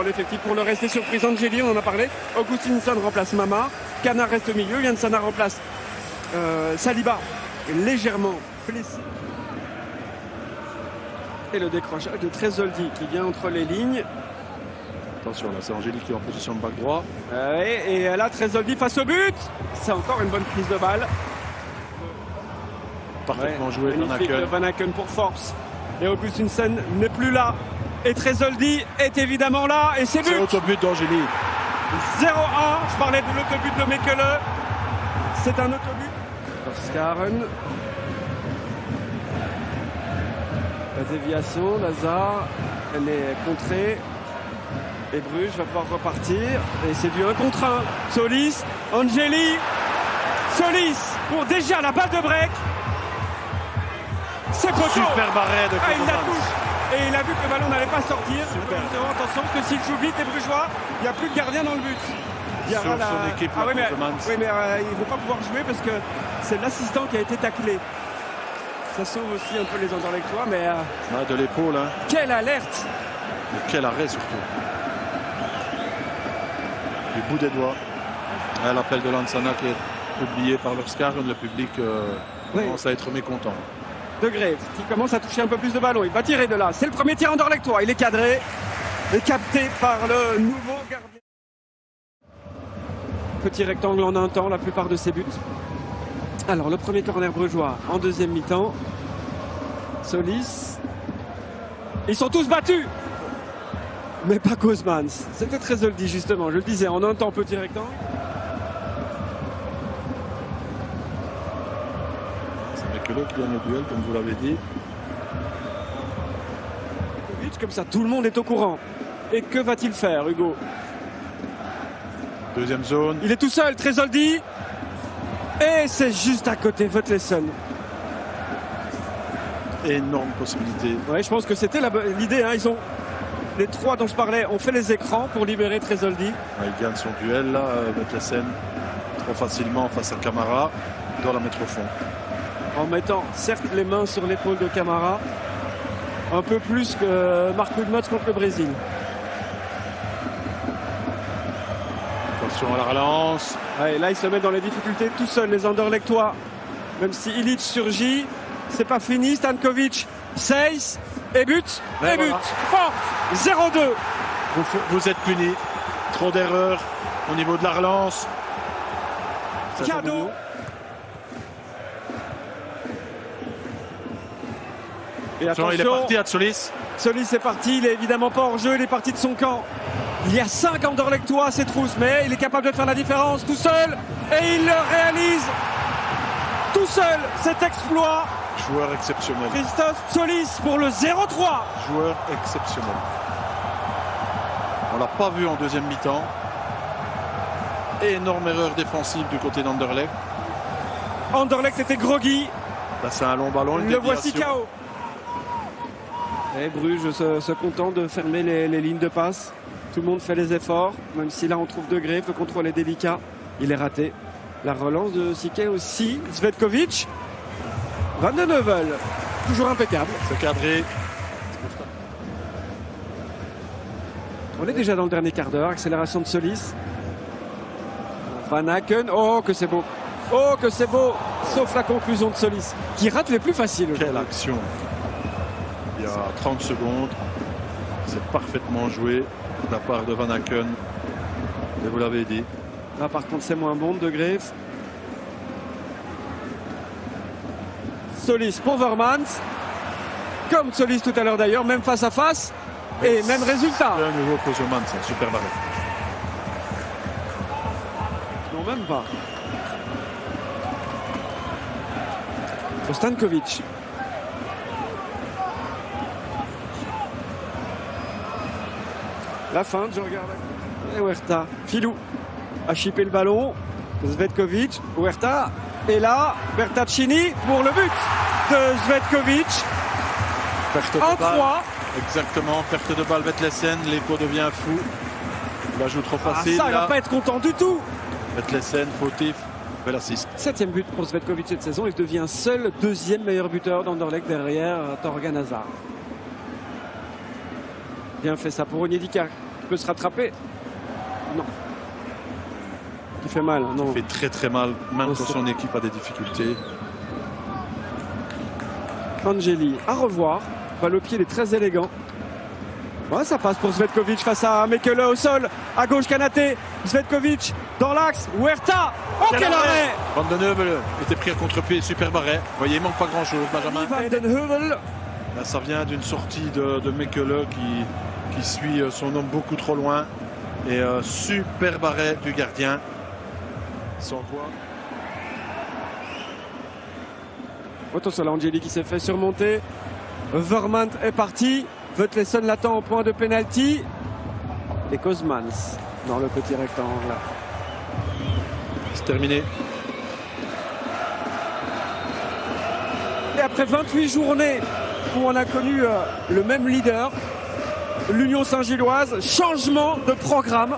l'effectif pour le rester surprise. Angeli, on en a parlé. Augustinson remplace Mama. Cana reste au milieu. Yansana remplace Saliba, légèrement blessé. Et le décrochage de Tresoldi qui vient entre les lignes. Attention, là, c'est Angeli qui est en position de back droit. Et là, Tresoldi face au but. C'est encore une bonne prise de balle. Parfaitement joué, Van Magnifique de Aken. Van Aken pour Forbes. Et Augustinson n'est plus là. Et Tresoldi est évidemment là. Et c'est but. C'est l'autobut d'Angeli. 0-1. Je parlais de l'autobut de Mekele. C'est un autobut. Skaren. La déviation, Lazare. Elle est contrée. Et Bruges va pouvoir repartir. Et c'est du 1 contre 1. Solis. Angeli. Solis pour déjà la balle de break. C'est poteau. Super barré de Il la Koeman. touche. Et il a vu que le ballon n'allait pas sortir. Super. Attention, parce que s'il joue vite, les Brugeois, il n'y a plus de gardien dans le but. Il y aura Sauf son équipe, ah, oui, mais, Koeman. oui, mais il ne vont pas pouvoir jouer parce que c'est l'assistant qui a été taclé. Ça sauve aussi un peu les Anderlechtois, mais Ah, de l'épaule, hein. quelle alerte! Mais quel arrêt surtout. Du bout des doigts. Ah, l'appel de Lansana qui est oublié par leur Skaren. Le public commence à être mécontent. De Greve qui commence à toucher un peu plus de ballon. Il va tirer de là. C'est le premier tir Anderlechtois. Il est cadré et capté par le nouveau gardien. Petit rectangle en un temps, la plupart de ses buts. Alors le premier corner brugeois en deuxième mi-temps. Solis. Ils sont tous battus. Mais pas Koeman. C'était Tresoldi justement. Je le disais, en un temps, petit rectangle. Mekele qui gagne le duel, comme vous l'avez dit. Comme ça, tout le monde est au courant. Et que va-t-il faire, Hugo? Deuxième zone. Il est tout seul, Tresoldi. Et c'est juste à côté, Vetlesen. Énorme possibilité. Ouais, je pense que c'était l'idée. Hein. Ils ont les trois dont je parlais ont fait les écrans pour libérer Tresoldi. Ah, il gagne son duel là, Vetlesen. Trop facilement face à Camara. Il doit la mettre au fond. En mettant certes les mains sur l'épaule de Camara. Un peu plus que Marc Wilmots contre le Brésil. Attention à la relance. Ouais, là, ils se mettent dans les difficultés tout seuls, les Anderlechtois. Même si Ilic surgit, c'est pas fini. Stankovic, Seyss, et but, Ouais, et but. voilà. Fort, 0-2. Vous êtes punis. Trop d'erreurs au niveau de la relance. Ça, Cadeau. Et attention, il est parti à Solis. Solis est parti, il est évidemment pas hors jeu, il est parti de son camp. Il y a 5 Anderlechtois à ses trousses, mais il est capable de faire la différence tout seul. Et il le réalise tout seul, cet exploit. Joueur exceptionnel. Christophe Solis pour le 0-3. Joueur exceptionnel. On l'a pas vu en deuxième mi-temps. Énorme erreur défensive du côté d'Anderlecht. Anderlecht était groggy. Là, c'est un long ballon. Une Le voici déviation. KO. Et Bruges se contente de fermer les lignes de passe. Tout le monde fait les efforts, même si là on trouve De Greve, le contrôle est délicat. Il est raté. La relance de Siké aussi. Zvetkovic. Van de Neuvel. Toujours impeccable. C'est cadré. On est déjà dans le dernier quart d'heure. Accélération de Solis. Van Aken. Oh que c'est beau. Oh que c'est beau. Sauf la conclusion de Solis, qui rate les plus faciles. Quelle action. Il y a 30 secondes. C'est parfaitement joué de la part de Van Aken. Et vous l'avez dit. Là par contre c'est moins bon de Greve. Solis pour Vermans. Comme Solis tout à l'heure d'ailleurs, même face à face. Et même résultat. Un nouveau Koeman, c'est un super barré. Non, même pas. Pour Stankovic. La feinte, je regarde. Et Huerta. Filou a chippé le ballon. Zvetkovic. Huerta. Et là, Bertaccini pour le but de Zvetkovic. Perte de En balle. 3. Exactement, perte de balle Vetlesen, l'écho devient fou. Il la joue trop facile. Ça, il là. va pas être content du tout. Vetlesen, fautif, bel assist. 7e but pour Zvetkovic cette saison. Il devient seul deuxième meilleur buteur d'Anderlecht derrière Torgan Hazard. Bien fait ça pour Onyedika Il peut se rattraper. Non. Qui fait mal. Non. Il fait très très mal, même Oh, quand son équipe a des difficultés. Angeli, à revoir. Balle au pied, il est très élégant. Ouais, ça passe pour Zvetkovic face à Mekele au sol. À gauche, Kanaté. Zvetkovic dans l'axe. Huerta. Oh, quel arrêt! Van den Heuvel était pris à contre-pied, super arrêt. Vous voyez, il manque pas grand-chose, Benjamin. Van den Heuvel. Là, ça vient d'une sortie de Mekele qui suit son homme beaucoup trop loin. Et super arrêt du gardien. Sans quoi. Attention, là, Angeli qui s'est fait surmonter. Vermaat est parti. Vetlesen l'attend au point de pénalty. Et Kozmans dans le petit rectangle. C'est terminé. Et après 28 journées où on a connu le même leader, l'Union Saint-Gilloise, changement de programme.